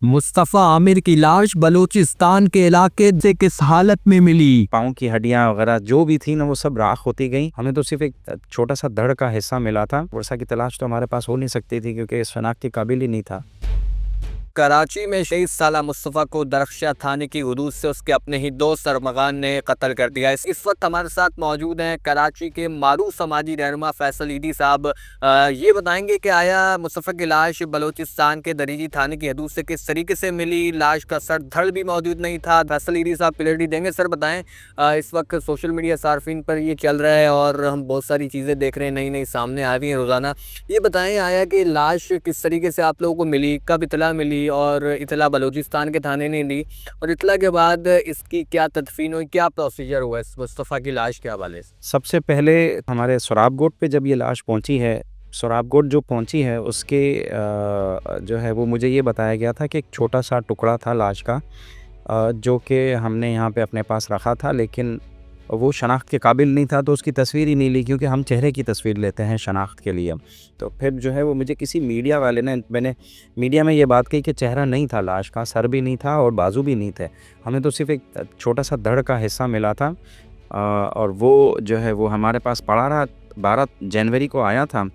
मुस्तफ़ा आमिर की लाश बलूचिस्तान के इलाके से किस हालत में मिली? पाँव की हड्डियाँ वगैरह जो भी थी ना वो सब राख होती गई। हमें तो सिर्फ एक छोटा सा धड़ का हिस्सा मिला था। वर्षा की तलाश तो हमारे पास हो नहीं सकती थी क्योंकि इस शनाख्त के काबिल ही नहीं था। कराची में 23 साला मुस्तफ़ा को दरख्शा थाने की हदूद से उसके अपने ही दोस्त अरमगान ने कत्ल कर दिया। इस वक्त हमारे साथ मौजूद हैं कराची के मारूफ समाजी रहनुमा फैसल ईदी साहब। ये बताएंगे कि आया मुस्तफ़ा की लाश बलूचिस्तान के दरीजी थाने की हदूद से किस तरीके से मिली? लाश का सर धड़ भी मौजूद नहीं था। फैसल ईदी साहब क्लियरिटी देंगे। सर बताएं, इस वक्त सोशल मीडिया सार्फिन पर ये चल रहा है और हम बहुत सारी चीज़ें देख रहे हैं, नई नई सामने आ रही हैं रोज़ाना। ये बताएं, आया कि लाश किस तरीके से आप लोगों को मिली, कब इतला मिली और इतला बलूचिस्तान के थाने ने दी, और इतला के बाद इसकी क्या तदफीन हुई, क्या प्रोसीजर हुआ इस मुस्तफ़ा की लाश के हवाले से? सबसे पहले हमारे सोराबकोट पे जब ये लाश पहुंची है, सोराबकोट जो पहुंची है उसके जो है वो मुझे ये बताया गया था कि एक छोटा सा टुकड़ा था लाश का, जो कि हमने यहाँ पे अपने पास रखा था, लेकिन वो शनाख्त के काबिल नहीं था तो उसकी तस्वीर ही नहीं ली, क्योंकि हम चेहरे की तस्वीर लेते हैं शनाख्त के लिए। तो फिर जो है वो मुझे किसी मीडिया वाले ने, मैंने मीडिया में ये बात कही कि चेहरा नहीं था लाश का, सर भी नहीं था और बाजू भी नहीं थे। हमें तो सिर्फ एक छोटा सा धड़ का हिस्सा मिला था, और वो जो है वो हमारे पास पड़ा रहा। 12 जनवरी को आया था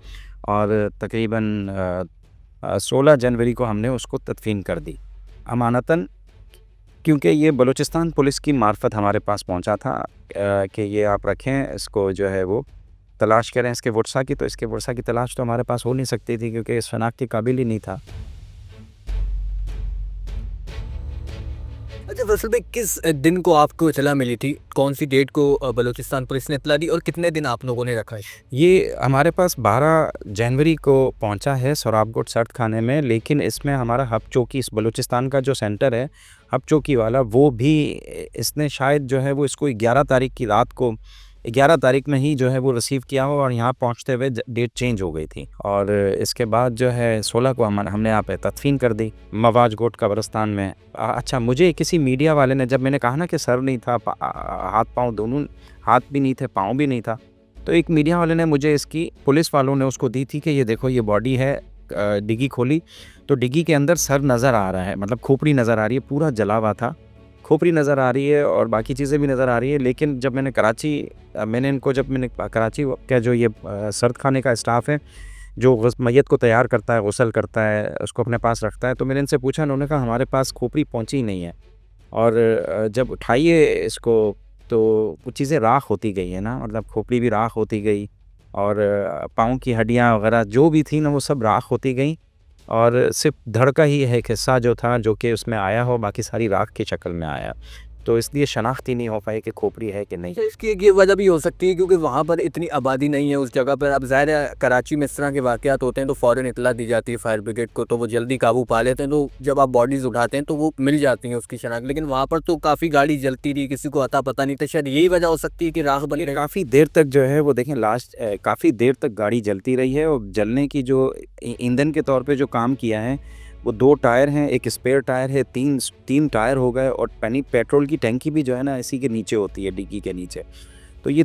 और तकरीबन 16 जनवरी को हमने उसको तदफीन कर दी अमानतन, क्योंकि ये बलूचिस्तान पुलिस की मार्फत हमारे पास पहुंचा था कि ये आप रखें, इसको जो है वो तलाश करें इसके वर्षा की। तो इसके वर्षा की तलाश तो हमारे पास हो नहीं सकती थी क्योंकि इस शनाख्त के काबिल ही नहीं था। अच्छा फैसल भाई, किस दिन को आपको इतला मिली थी? कौन सी डेट को बलूचिस्तान पुलिस ने इतला दी और कितने दिन आप लोगों ने रखा है? ये हमारे पास 12 जनवरी को पहुंचा है सोराबकोट सर्द खाने में, लेकिन इसमें हमारा हब चौकी, इस बलूचिस्तान का जो सेंटर है हब चौकी वाला, वो भी इसने शायद जो है वो इसको 11 तारीख की रात को, 11 तारीख में ही जो है वो रिसीव किया हो और यहाँ पहुँचते हुए डेट चेंज हो गई थी। और इसके बाद जो है 16 को हमने यहाँ पे तदफीन कर दी मवाज गोट कब्रिस्तान में। अच्छा, मुझे किसी मीडिया वाले ने, जब मैंने कहा ना कि सर नहीं था, हाथ पाँव दोनों, हाथ भी नहीं थे पाँव भी नहीं था, तो एक मीडिया वाले ने मुझे इसकी, पुलिस वालों ने उसको दी थी कि ये देखो ये बॉडी है। डिग्गी खोली तो डिग्गी के अंदर सर नज़र आ रहा है, मतलब खोपड़ी नज़र आ रही है, पूरा जला हुआ था, खोपड़ी नज़र आ रही है और बाकी चीज़ें भी नज़र आ रही है। लेकिन जब मैंने कराची का जो ये सर्द खाने का स्टाफ है जो मैयत को तैयार करता है, गुस्ल करता है, उसको अपने पास रखता है, तो मैंने इनसे पूछा, उन्होंने कहा हमारे पास खोपड़ी पहुंची ही नहीं है। और जब उठाइए इसको तो वो चीज़ें राख होती गई है ना, मतलब खोपड़ी भी राख होती गई और पाँव की हड्डियाँ वगैरह जो भी थी ना वो सब राख होती गई, और सिर्फ धड़ का ही एक हिस्सा जो था जो कि उसमें आया हो, बाकी सारी राख की शक्ल में आया। तो इसलिए शनाख्त ही नहीं हो पाई कि खोपड़ी है कि नहीं। अच्छा, इसकी एक ये वजह भी हो सकती है क्योंकि वहाँ पर इतनी आबादी नहीं है उस जगह पर। अब ज़ाहिर है कराची में इस तरह के वाक़यात होते हैं तो फ़ौरन इतला दी जाती है फायर ब्रिगेड को, तो वो जल्दी काबू पा लेते हैं, तो जब आप बॉडीज़ उठाते हैं तो वो मिल जाती हैं उसकी शनाख्त। लेकिन वहाँ पर तो काफ़ी गाड़ी जलती रही, किसी को अता पता नहीं था। शायद यही वजह हो सकती है कि राख बनी रही। काफ़ी देर तक जो है वो देखें, लास्ट काफ़ी देर तक गाड़ी जलती रही है, और जलने की जो ईंधन के तौर पे जो काम किया है वो 2 टायर हैं, एक स्पेयर टायर है, 3 टायर हो गए, और पेट्रोल की टैंकी भी जो है ना इसी के नीचे होती है, डिग्गी के नीचे। तो ये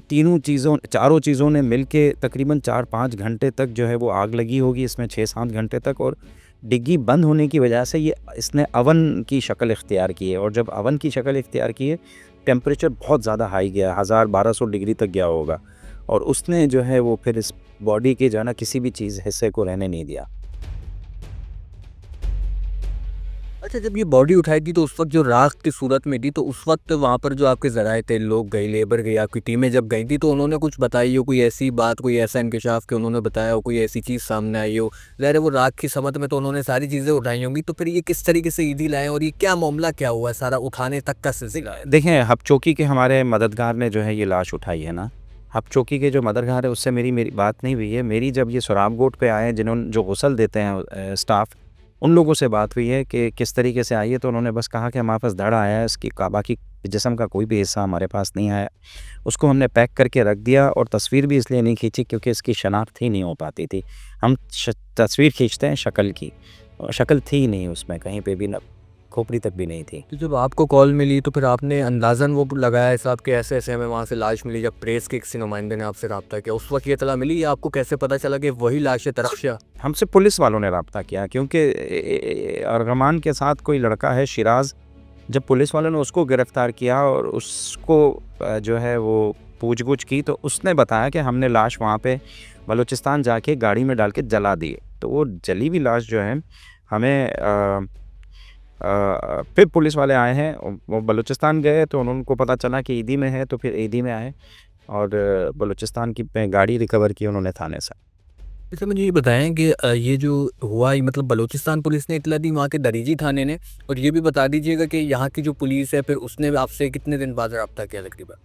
चारों चीज़ों ने मिलके तकरीबन 4-5 घंटे तक जो है वो आग लगी होगी इसमें, 6-7 घंटे तक। और डिग्गी बंद होने की वजह से इसने अवन की शक्ल इख्तियार की है, और जब अवन की शक्ल इख्तियार की है, टेम्परेचर बहुत ज़्यादा हाई गया, 1000-1200 डिग्री तक गया होगा, और उसने जो है वो फिर इस बॉडी के जो है ना किसी भी चीज़ हिस्से को रहने नहीं दिया। अच्छा, जब ये बॉडी उठाई थी तो उस वक्त जो राख की सूरत में थी, तो उस वक्त वहाँ पर जो आपके ज़राए थे, लोग गए, लेबर गई, आपकी टीमें जब गई थी, तो उन्होंने कुछ बताई हो, कोई ऐसी बात, कोई ऐसा इंकशाफ कि उन्होंने बताया हो, कोई ऐसी चीज़ सामने आई हो? ज़ाहिर है वो राख की समत में तो उन्होंने सारी चीज़ें उठाई होंगी, तो फिर ये किस तरीके से ईदी लाए और ये क्या मामला क्या हुआ है सारा उठाने तक का सिलसिला है? देखें, हब चौकी के हमारे मददगार ने जो है ये लाश उठाई है ना, हब चौकी के जो मददगार है उससे मेरी बात नहीं हुई है। मेरी जब ये सोराबकोट पे आए, जिन्होंने जो गुस्ल देते हैं स्टाफ, उन लोगों से बात हुई है कि किस तरीके से आई है, तो उन्होंने बस कहा कि हमारे पास धड़ आया है, इसकी बाकी जिस्म का कोई भी हिस्सा हमारे पास नहीं आया। उसको हमने पैक करके रख दिया, और तस्वीर भी इसलिए नहीं खींची क्योंकि इसकी शनाख्त ही नहीं हो पाती थी। हम तस्वीर खींचते हैं शक्ल की, और शक्ल थी ही नहीं उसमें कहीं पे भी, ना खोपड़ी तक भी नहीं थी। तो जब आपको कॉल मिली तो फिर आपने अंदाज़न वो लगाया हिसाब कि ऐसे-ऐसे हमें वहाँ से लाश मिली, जब प्रेस के किसी नुमाइंदे ने आपसे रब्ता किया, उस वक़्त ये इत्तला मिली या आपको कैसे पता चला कि वही लाश है तरख्शिया? हमसे पुलिस वालों ने रब्ता किया क्योंकि अर्गमान के साथ कोई लड़का है शिराज़, जब पुलिस वालों ने उसको गिरफ़्तार किया और उसको जो है वो पूछ-गुछ की तो उसने बताया कि हमने लाश वहाँ पे बलूचिस्तान जाके गाड़ी में डाल के जला दी। तो वो जली हुई लाश जो है हमें फिर पुलिस वाले आए हैं, वो बलूचिस्तान गए तो उनको पता चला कि ईदी में है, तो फिर ईदी में आए और बलूचिस्तान की गाड़ी रिकवर की उन्होंने थाने से। जैसे मुझे ये बताएँ कि ये जो हुआ ये मतलब बलूचिस्तान पुलिस ने इत्तला दी वहाँ के दरीजी थाने ने, और ये भी बता दीजिएगा कि यहाँ की जो पुलिस है फिर उसने आपसे कितने दिन बाद रब्ता किया तकरीबन?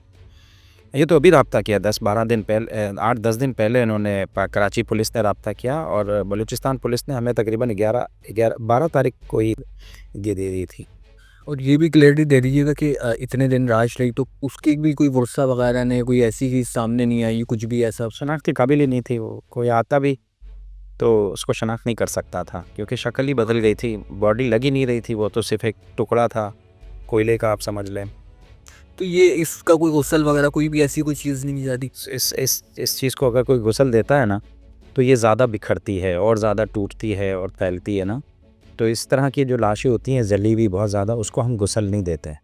ये तो अभी रब्ता किया 10-12 दिन पहले, 8-10 दिन पहले इन्होंने कराची पुलिस ने रब्ता किया और बलूचिस्तान पुलिस ने हमें तकरीबन 12 तारीख को ही ये दे दी थी। और ये भी क्लैरिटी दे दीजिएगा कि इतने दिन लाश रही तो उसकी भी कोई वर्सा वगैरह नहीं, कोई ऐसी चीज़ सामने नहीं आई, कुछ भी ऐसा? शनाख्त के काबिल ही नहीं थी वो, कोई आता भी तो उसको शनाख्त नहीं कर सकता था क्योंकि शक्ल ही बदल गई थी, बॉडी लग ही नहीं रही थी, वो तो सिर्फ एक टुकड़ा था कोयले का, आप समझ लें। तो ये इसका कोई गुस्ल वगैरह कोई भी ऐसी कोई चीज़ नहीं की जाती? इस चीज़ को अगर कोई गुस्ल देता है ना तो ये ज़्यादा बिखरती है और ज़्यादा टूटती है और फैलती है ना, तो इस तरह की जो लाशें होती हैं जली हुई बहुत ज़्यादा, उसको हम गुस्ल नहीं देते हैं।